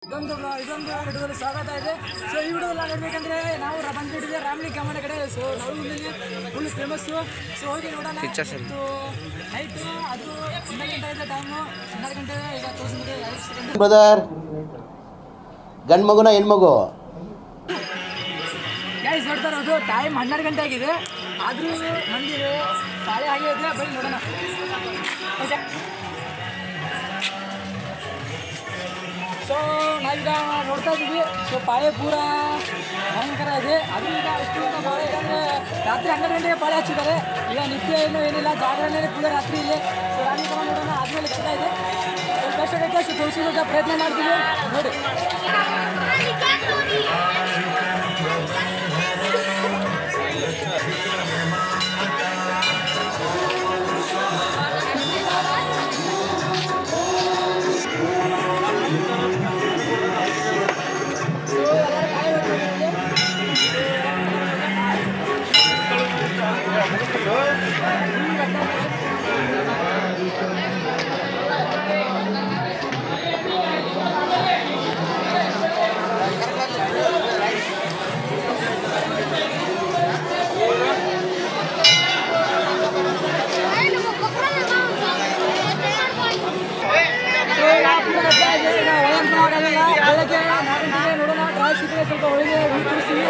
ಇದೊಂದು ವಿಡಿಯೋದಲ್ಲಿ ಸ್ವಾಗತ ಇದೆ. ಸೊ ಈ ವಿಡಿಯೋದಲ್ಲಿ ನೋಡ್ಬೇಕಂದ್ರೆ ನಾವು ಬಂದ್ಬಿಟ್ಟಿದೆ ರಾಮ್ಲಿ ಕಮನ ಕಡೆ. ಸೊ ನಾವು ಇಲ್ಲಿ ಫುಲ್ ಫೇಮಸ್ಸು. ಸೊ ಹೋಗಿ ನೋಡೋಣ. ನೈಟು ಅದು 12 ಗಂಟೆ ಇದೆ ಟೈಮು. 12 ಗಂಟೆ ಈಗ ತೋರಿಸ್ಬಿಟ್ಟು ಬ್ರದರ್ ಗಂಡು ಮಗುನ ಹೆಣ್ಮಗು ಗೈಸ್ ನೋಡ್ತಾ ಇರೋದು ಟೈಮ್ 12 ಗಂಟೆ ಆಗಿದೆ. ಆದರೂ ಮಂದಿ ಸಾಲೆ ಹಾಗೆ ಇದೆ. ಬನ್ನಿ ನೋಡೋಣ. ಸೊ ನಾವೀಗ ನೋಡ್ತಾ ಇದ್ದೀವಿ. ಸೊ ಪಾಳೆ ಪೂರ ಭಯಂಕರ ಇದೆ. ಅದು ಈಗ ಎಷ್ಟು ಪಾಳೆ ಅಂದರೆ ರಾತ್ರಿ 12 ಗಂಟೆಗೆ ಪಾಳೆ ಹಚ್ಚಿದ್ದಾರೆ. ಈಗ ನಿತ್ಯ ಏನು ಏನಿಲ್ಲ, ಜಾಗರಣೆ ಪೂರ ರಾತ್ರಿ ಇಲ್ಲಿ. ಸೊ ರಾಣಿ ಕಮ ನೋಡೋಣ. ಆದಮೇಲೆ ಬರ್ತಾ ಇದೆ. ಕಷ್ಟಕ್ಕೆ ಅಷ್ಟು ತೋರಿಸೋದಕ್ಕೆ ಪ್ರಯತ್ನ ಮಾಡ್ತೀವಿ ನೋಡಿ. ನೋಡೋಣ ಡ್ರಾಯ್ ಶೀಟಿಗೆ ಸ್ವಲ್ಪ ಒಳಗೆ ತೋರಿಸ್ತೀವಿ.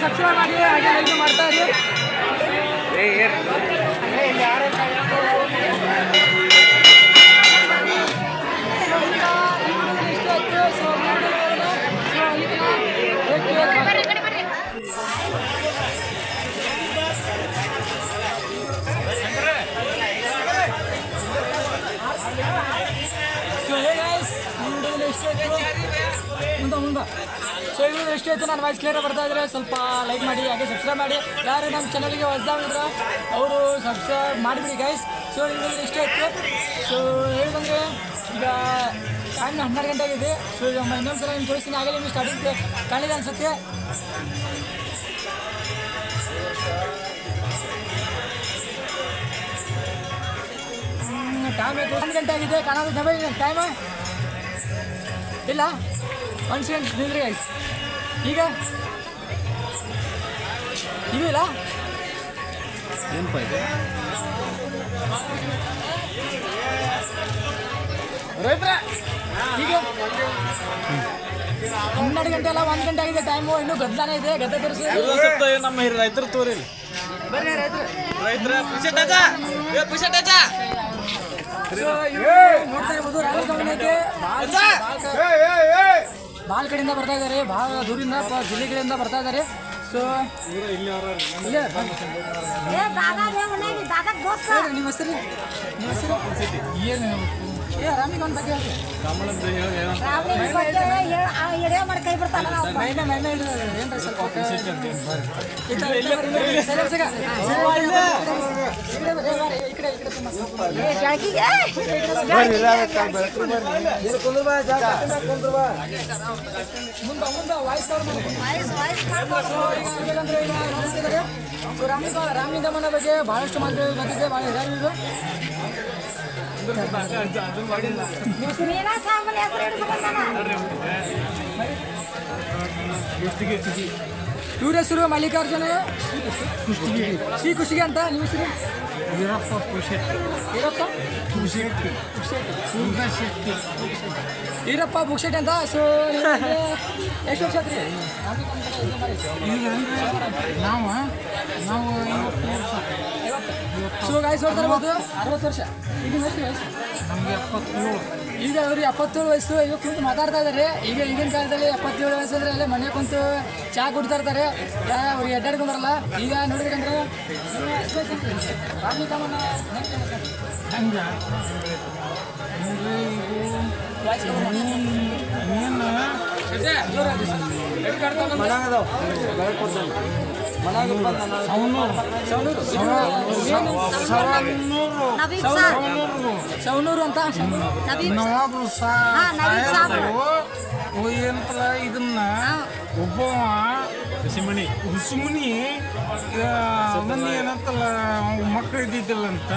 ಸಬ್ಸ್ಕ್ರೈಬ್ ಮಾಡಿ ಹಾಗೆ ಲೈಕ್ ಮಾಡ್ತಾ ಇರಿ. ಮುಂದೆ ಸೊ ಇವರು ಎಷ್ಟು ಆಯಿತು ನಾನು ವಾಯ್ಸ್ ಕ್ಲಿಯರ್ ಬರ್ತಾ ಇದ್ರೆ ಸ್ವಲ್ಪ ಲೈಕ್ ಮಾಡಿ ಹಾಗೆ ಸಬ್ಸ್ಕ್ರೈಬ್ ಮಾಡಿ. ಯಾರು ನಮ್ಮ ಚಾನಲ್ಗೆ ಹೊಸದಾಗಿದ್ರೆ ಅವರು ಸಬ್ಸ್ಕ್ರೈಬ್ ಮಾಡಿಬಿಡಿ ಗೈಸ್. ಸೊ ಇವರು ಎಷ್ಟು ಆಯಿತು. ಸೊ ಹೇಳಿದಂದರೆ ಈಗ ಟೈಮ್ 12 ಗಂಟೆ ಆಗಿದೆ. ಸೊ ಈಗ ಇನ್ನೊಂದು ಸಲ ನಿಮ್ಗೆ ತೋರಿಸ್ತೀನಿ. ಆಗಲೇ ನಿಮ್ಗೆ ಸ್ಟಾರ್ಟಿಂಗ್ ಕಾಣಿದೆ ಅನಿಸುತ್ತೆ. ಟೈಮ್ 1 ಗಂಟೆ ಆಗಿದೆ. ಕಾಣೋದು ಟೈಮ್ ಇಲ್ಲ. 1 ಸೆಕೆಂಡ್ ನಿಂದ್ರಿ ಗೈಸ್. ಈಗ ಇಲ್ಲ ಏನಪ್ಪ ಇದೆ ಈಗ 12 ಗಂಟೆ ಅಲ್ಲ 1 ಗಂಟೆ ಆಗಿದೆ ಟೈಮು. ಇನ್ನೂ ಗದ್ದಲಾನೇ ಇದೆ. ಗದ್ದೆ ತೋರಿಸಿ ನಮ್ಮ ರೈತರು ತೋರಿ ಬರ್ರಿ ರೈತರು. ನೋಡ್ತಾ ಇರ್ಬೋದು ರಾಣಿ ಕಮಲಕ್ಕೆ ಭಾಳ ಕಡೆಯಿಂದ ಬರ್ತಾ ಇದ್ದಾರೆ. ಭಾಳ ದೂರಿಂದ ಜಿಲ್ಲೆಗಳಿಂದ ಬರ್ತಾ ಇದ್ದಾರೆ. ಸೊ ನಿಮ್ಮ ಹೆಸರು ಏನು ರಾಮಿ ಕಮಲ್ ಬಗ್ಗೆ ಏನ್ರಿ ಸ್ವಲ್ಪ ಮುಂದೆ ವಾಯ್ಸ್ ರಾಮಿ ದಮನ ಬಗ್ಗೆ ಬಹಳಷ್ಟು ಮಾತುಗಳು ಬಂದಿದೆ. ಭಾಳ ಹಿರಿಯರು ಇವ್ರ ಹೆಸರು ಮಲ್ಲಿಕಾರ್ಜುನ ಶ್ರೀ ಖುಷಿಗೆ ಅಂತ. ನಿಮ್ಮ ಹೆಸರು ಈರಪ್ಪ ಬುಕ್ಷೆಟ್ ಅಂತ. ಸೊ ಎಷ್ಟು ವರ್ಷ ಆತ್ರಿ ನಾವು ಸೊ ಗಾಯ್ಸ್ ನೋಡ್ತಾ ಇರ್ಬೋದು 60 ವರ್ಷ. ಈಗಿನ ವಯಸ್ಸು ಈಗ ಅವ್ರಿಗೆ 77 ವಯಸ್ಸು. ಈಗ ಕುಂತು ಮಾತಾಡ್ತಾ ಇದ್ದಾರೆ. ಈಗಿನ ಕಾಲದಲ್ಲಿ 77 ವಯಸ್ಸು ಅಂದರೆ ಅಲ್ಲೇ ಮನೆ ಕುಂತು ಚಹಾ ಕುಡ್ತಾ ಇರ್ತಾರೆ. ಅವ್ರಿಗೆ ಅಡ್ಡಾಡ್ಕೊಂಡು ಬರಲ್ಲ. ಈಗ ನೋಡ್ಬೇಕಂದ್ರೆ ರಾಮಿ ಕಮನ ಸವನೂರು ಅಂತ ಇದನ್ನ ಒಬ್ಬ ಋಷಿಮುನಿ ಮಂದಿ ಏನಂತಲ್ಲ ಮಕ್ಕಳು ಇದ್ದಿದ್ದಿಲ್ಲಂತ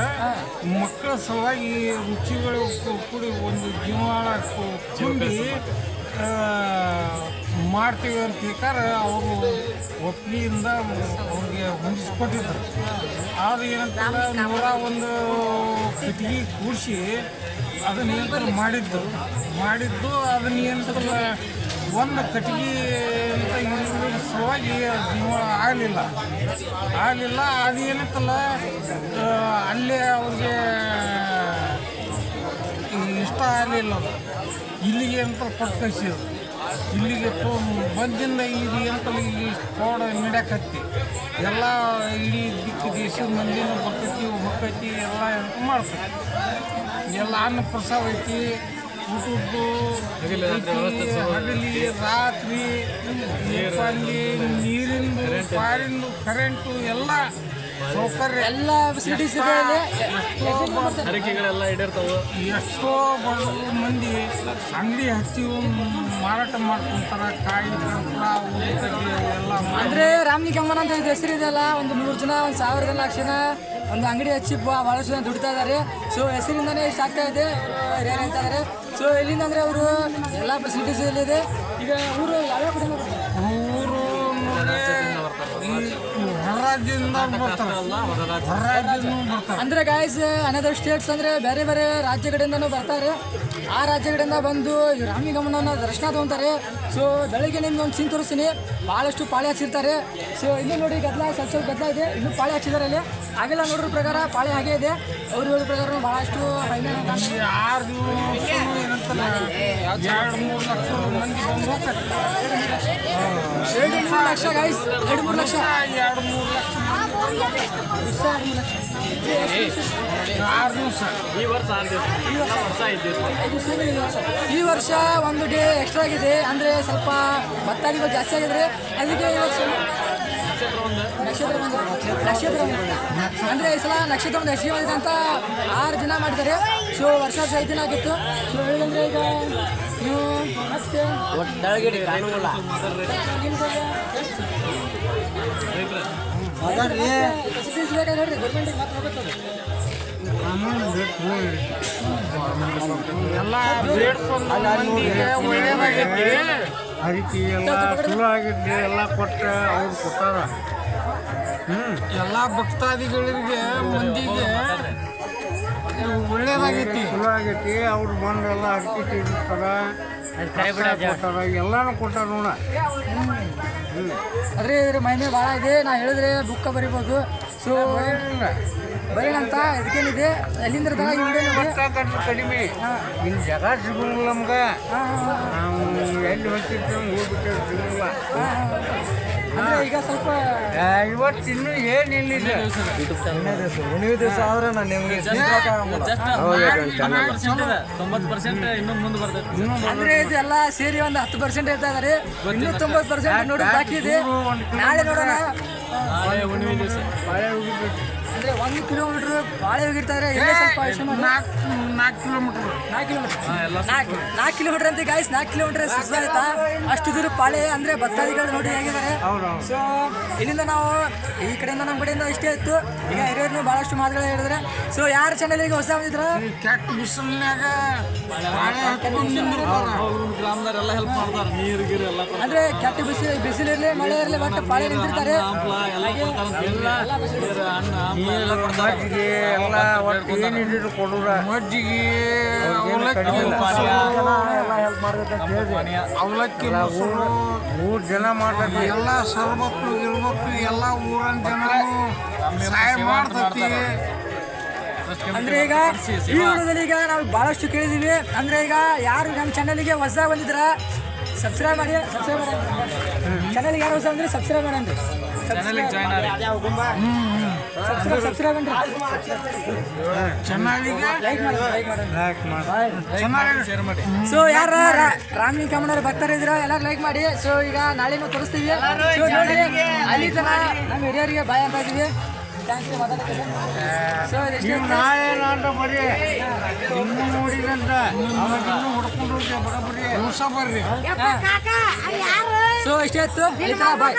ಮಕ್ಕಳ ಸಲುವಾಗಿ ರುಚಿಗಳು ಕೂಡಿ ಒಂದು ಜೀವಾಳ ತುಂಬಿ ಮಾಡ್ತೀವಿ ಅಂತ ಹೇಳ್ತಾರೆ. ಅವರು ಒಪ್ಪಿಗೆಯಿಂದ ಅವ್ರಿಗೆ ಹೊಂದಿಸ್ಕೊಟ್ಟಿದ್ರು. ಆದ್ರೆ ಏನಂತಲ್ಲ 101 ಕಟ್ಟಿಗೆ ಕೂಡಿಸಿ ಅದನ್ನ ಏನಂತಲ್ಲ ಮಾಡಿದ್ದು ಅದನ್ನ ಏನಂತಲ್ಲ ಒಂದು ಕಟ್ಟಿಗೆ ಅಂತ ಇದ್ರ ಸಲುವಾಗಿ ಜೀವಾಳ ಆಗಲಿಲ್ಲ. ಅದು ಏನಂತಲ್ಲ ಅಲ್ಲೇ ಅವ್ರಿಗೆ ಇಷ್ಟ ಆಗಲಿಲ್ಲ. ಅದು ಇಲ್ಲಿಗೆ ಅಂತ ಕೊಟ್ಟು ಕಳಿಸಿದ್ರು. ಇಲ್ಲಿಗೆ ಬಂದಿಂದ ಇದು ಏನಂತಲ್ಲ ಇಲ್ಲಿ ಕೋಡ ನಡೆಯಕತ್ತಿ ಎಲ್ಲ ಇಡೀ ದಿಕ್ಕು ದೇಶದ ಮಂದಿನೂ ಬರ್ತೈತಿ ಹೋಗ್ತೈತಿ ಎಲ್ಲ ಅಂತ ಮಾಡ್ತೈತಿ. ಎಲ್ಲ ಅನ್ನ ಪ್ರಸಾದ ಐತಿ, ಊಟದ್ದು ಹಗಲಿ ರಾತ್ರಿ ಅಲ್ಲಿ ನೀರಿಂದು ಪಾರಿಂದು ಕರೆಂಟು ಎಲ್ಲ ಸೌಕರ್ಯ ಎಲ್ಲ ಫೆಸಿಲಿಟೀಸ್ ಹರಕೆಗಳೆಲ್ಲ ಈಡೇರ್ತಾವೆ. ಎಷ್ಟೋ ಮಂದಿ ಅಂಗಡಿ ಹಚ್ಚಿ ಮಾರಾಟ ಮಾಡ್ಕೊಂತಾರ. ಕಾಯಿ ಕರ್ಪೂರ ಎಲ್ಲ ಅಂದ್ರೆ ರಾಮನಿ ಕಮ್ಮನ ಅಂತ ಇದು ಹೆಸರಿದೆಯಲ್ಲ, ಒಂದು 100 ಜನ 1000 ಜನ ಲಕ್ಷ ಜನ ಒಂದು ಅಂಗಡಿ ಹಚ್ಚಿ ಭಾಳಷ್ಟು ಜನ ದುಡಿತಾ ಇದ್ದಾರೆ. ಸೊ ಹೆಸರಿಂದನೇ ಇಷ್ಟ ಆಗ್ತಾ ಇದೆ ರೇರ್ ಅಂತ ಇದ್ದಾರೆ. ಸೊ ಇಲ್ಲಿಂದ ಅಂದರೆ ಅವರು ಎಲ್ಲ ಫೆಸಿಲಿಟೀಸ್ ಇಲ್ಲಿದೆ. ಈಗ ಊರು ಯಾವ್ಯಾವ ಕಡೆ ಊರು ಹೊರ ರಾಜ್ಯದಿಂದ ಬರ್ತಾರೆ. ಅಂದರೆ ಗಾಯ್ಸ್ ಅನದರ್ ಸ್ಟೇಟ್ಸ್ ಅಂದರೆ ಬೇರೆ ಬೇರೆ ರಾಜ್ಯಗಳಿಂದನೂ ಬರ್ತಾರೆ. ಆ ರಾಜ್ಯಗಳಿಂದ ಬಂದು ಈ ರಾಮಿ ಗಮನನ ದರ್ಶನ ತಗೊತಾರೆ. ಸೊ ಬೆಳಗ್ಗೆ ನಿಮ್ಗೆ ಒಂದು ಸೀನ್ ತೋರಿಸ್ತೀನಿ. ಭಾಳಷ್ಟು ಪಾಳೆ ಹಚ್ಚಿರ್ತಾರೆ. ಸೊ ಇನ್ನೂ ನೋಡಿ ಗದ್ದಲ ಸ್ವಲ್ಪ ಗದ್ದಲ ಇದೆ, ಇನ್ನೂ ಪಾಳೆ ಹಚ್ಚಿದ್ದಾರೆ ಅಲ್ಲಿ. ಹಾಗೆಲ್ಲ ನೋಡೋದ್ರ ಪ್ರಕಾರ ಪಾಳೆ ಹಾಗೆ ಇದೆ. ಅವ್ರು ಹೇಳೋ ಪ್ರಕಾರ ಭಾಳಷ್ಟು 6 ದಿವಸ 2-3 ಲಕ್ಷ ಮಂದಿ ಬಂದು ಹೋಗ್ತಾರೆ. 2-3 ಲಕ್ಷ ಗಾಯ್ಸ್, 2-3 ಲಕ್ಷ 2-3 ಲಕ್ಷ 6 ದಿವಸ. ಈ ವರ್ಷ 6 ದಿವಸ, ವರ್ಷ 5 ದಿವಸ. ಈ ವರ್ಷ ಒಂದು ಡೇ ಎಕ್ಸ್ಟ್ರಾ ಆಗಿದೆ. ಅಂದರೆ ಸ್ವಲ್ಪ ಭಕ್ತಾದಿಗಳು ಜಾಸ್ತಿ ಆಗಿದ್ರೆ ಅದಕ್ಕೆ ಈ ವರ್ಷ ನಕ್ಷತ್ರ ಅಂದರೆ ಈ ಸಲ ನಕ್ಷತ್ರ ಒಂದು ಹೆಚ್ಚಿಗೆ ಮಾಡಿದೆ ಅಂತ 6 ದಿನ ಮಾಡಿದ್ದಾರೆ. ಸೊ ವರ್ಷ 5 ದಿನ ಆಗಿತ್ತು. ಸೊ ಹೇಳಿದಂದ್ರೆ ಈಗ ನೀವು ಮತ್ತೆ ಫೆಸಿಲಿಟೀಸ್ ಬೇಕಾದ್ರೆ ಹೇಳ್ರಿ, ಗೌರ್ಮೆಂಟಿಗೆ ಮಾತ್ರ ಹೋಗುತ್ತದೆ. ಎಲ್ಲ ಬೇಡ್ಕೊಂಡು ಮಂದಿಗೆ ಒಳ್ಳೆಯದಾಗೈತಿ. ಅದಕ್ಕೆ ಎಲ್ಲ ಚಲೋ ಆಗಿದ್ದೆ ಎಲ್ಲ ಕೊಟ್ಟ ಅವ್ರು ಕೊಟ್ಟಾರ. ಎಲ್ಲ ಭಕ್ತಾದಿಗಳಿಗೆ ಮಂದಿಗೆ ಒಳ್ಳೇದಾಗೈತಿ, ಚಲೋ ಆಗೈತಿ. ಅವ್ರು ಬಂದೆಲ್ಲ ಅಡಿಕೆ ತೀರಿಸ್ತಾರ, ಕೊಟ್ಟಾರ, ಎಲ್ಲಾನು ಕೊಟ್ಟಾರ ನೋಡ. ಆದರೆ ಇದ್ರ ಮಹಿಮೆ ಭಾಳ ಇದೆ. ನಾ ಹೇಳಿದ್ರೆ ಬುಕ್ಕ ಬರಿಬೋದು. ಸೊ ಬರೀಣಂತ ಇದಕ್ಕೇನಿದೆ ಎಲ್ಲಿಂದ ಕಡಿಮೆ ಇಲ್ಲಿ ಜಾಗ ಸಿಗೋಲ್ಲ ನಮ್ಗೆ. ನಾವು ಎಲ್ಲಿ ಹೊತ್ತಿರ್ತೇವೆ ಹೋಗ್ಬಿಟ್ಟೇವೆ, ಸಿಗೋಲ್ಲ. ಅಂದರೆ ಈಗ ಸ್ವಲ್ಪ ಇವತ್ತು ಇನ್ನೂ ಏನಿಲ್ಲ. ಹುಣ್ಣಿಮೆ ದಿವಸ ಆದ್ರೆ ನಾನು ನಿಮಗೆ 90% ಇನ್ನೂ ಮುಂದೆ ಬರ್ತೈತೆ. ಅಂದರೆ ಇದೆಲ್ಲ ಸೇರಿ ಒಂದು 10% ಇರ್ತಾ ಇದ್ದಾರೆ. ಇನ್ನೂ 90% ನೋಡೋದು ಬಾಕಿ ಇದೆ. ನಾಳೆ ನೋಡೋಣ. ಹುಣ್ಣಿಮೆ ದಿವಸ ಅಂದರೆ 1 ಕಿಲೋಮೀಟ್ರ್ ಬಾಳೆ ಹೋಗಿರ್ತಾರೆ. ಇಲ್ಲೇ ಸ್ವಲ್ಪ ಯೋಚನೆ ಮಾಡಿ. 4 ಕಿಲೋಮೀಟ್ರ್ 4 ಕಿಲೋಮೀಟ್ರ್ ಅಂತ ಗಾಯ್ಸ್. 4 ಕಿಲೋಮೀಟ್ರ್ ಸುಸ್ತಾಯ್ತಾ ಅಷ್ಟು ದೂರ ಪಾಳೆ. ಅಂದರೆ ಭಕ್ತಾದಿಗಳು ನೋಡಿ ಹೇಗಿದ್ದಾರೆ. ಸೊ ಇಲ್ಲಿಂದ ನಾವು ಈ ಕಡೆಯಿಂದ ನಮ್ಮ ಕಡೆಯಿಂದ ಇಷ್ಟೇ ಇತ್ತು. ಈಗ ಹಿರಿಯರು ಭಾಳಷ್ಟು ಮಾತುಗಳು ಹೇಳಿದ್ರೆ. ಸೊ ಯಾರ ಚಾನಲಿಗೆ ಹೊಸ ಬಂದಿದ್ರು ಕೆಟ್ಟ ಬಿಸಿಲಿನಾಗ ಗ್ರಾಮದವರೆಲ್ಲ ಹೆಲ್ಪ್ ಮಾಡ್ತಾರೆ. ನೀರು ಗೀರು ಎಲ್ಲ ಅಂದರೆ ಕೆಟ್ಟ ಬಿಸಿಲಿರಲಿ ಮಳೆ ಇರಲಿ ಬಟ್ ಪಾಳೆ ನಿಂತಿರ್ತಾರೆ. ಮಜ್ಜಿಗೆ ಎಲ್ಲ ಒಟ್ಟು ಏನಿದ್ರು ಕೊಡೋರ. ಮಜ್ಜಿಗೆ ಅವಲಕ್ಕಿ 3 ಜನ ಮಾಡ್ತೈತಿ. ಎಲ್ಲ ಸರ್ಬತ್ತು ಇರ್ಬೇಕು. ಎಲ್ಲ ಊರನ್ ಜನ ಸಹಾಯ ಮಾಡ್ತೈತಿ. ಅಂದರೆ ಈಗ ಈ ವಿಡಿಯೋದಲ್ಲಿ ಈಗ ನಾವು ಭಾಳಷ್ಟು ಕೇಳಿದ್ದೀವಿ. ಅಂದರೆ ಈಗ ಯಾರು ನಮ್ಮ ಚಾನಲಿಗೆ ಹೊಸ ಬಂದಿದ್ರ ಸಬ್ಸ್ಕ್ರೈಬ್ ಮಾಡಿ. ಚಾನಲ್ಗೆ ಯಾರು ಹೊಸ ಬಂದ್ರೆ ಸಬ್ಸ್ಕ್ರೈಬ್ ಮಾಡಂದ್ರಿ. ಸಬ್ಸ್ಕ್ರೈಬ್ ಮಾಡ್ರಿ. ಚಾನಲ್ಗೆ ಲೈಕ್ ಮಾಡಿ. ಸೊ ಯಾರ ರಾಮಿ ಕಮನವ್ರು ಭಕ್ತರಿದ್ರ ಎಲ್ಲರೂ ಲೈಕ್ ಮಾಡಿ. ಸೊ ಈಗ ನಾಳೆನೂ ತೋರಿಸ್ತೀವಿ. ಸೊ ನೋಡಿ ಅಲ್ಲಿ ತನ ನಮ್ಮ ಹಿರಿಯರಿಗೆ ಬಾಯ್ ಅಂತ ಇದ್ದೀವಿ. ಸೊ ನೀವು ನಾಯೇನಂತ ಬರ್ರಿ, ಇನ್ನೂ ನೋಡಿದಂತ ಇನ್ನೂ ಹುಡ್ಕೊಂಡು ಹೋಗಿ ಬರೋಬ್ಬರಿ ದಿವಸ ಬರ್ರಿ. ಸೊ ಇಷ್ಟೇ ಇತ್ತು ಬಾಯ್.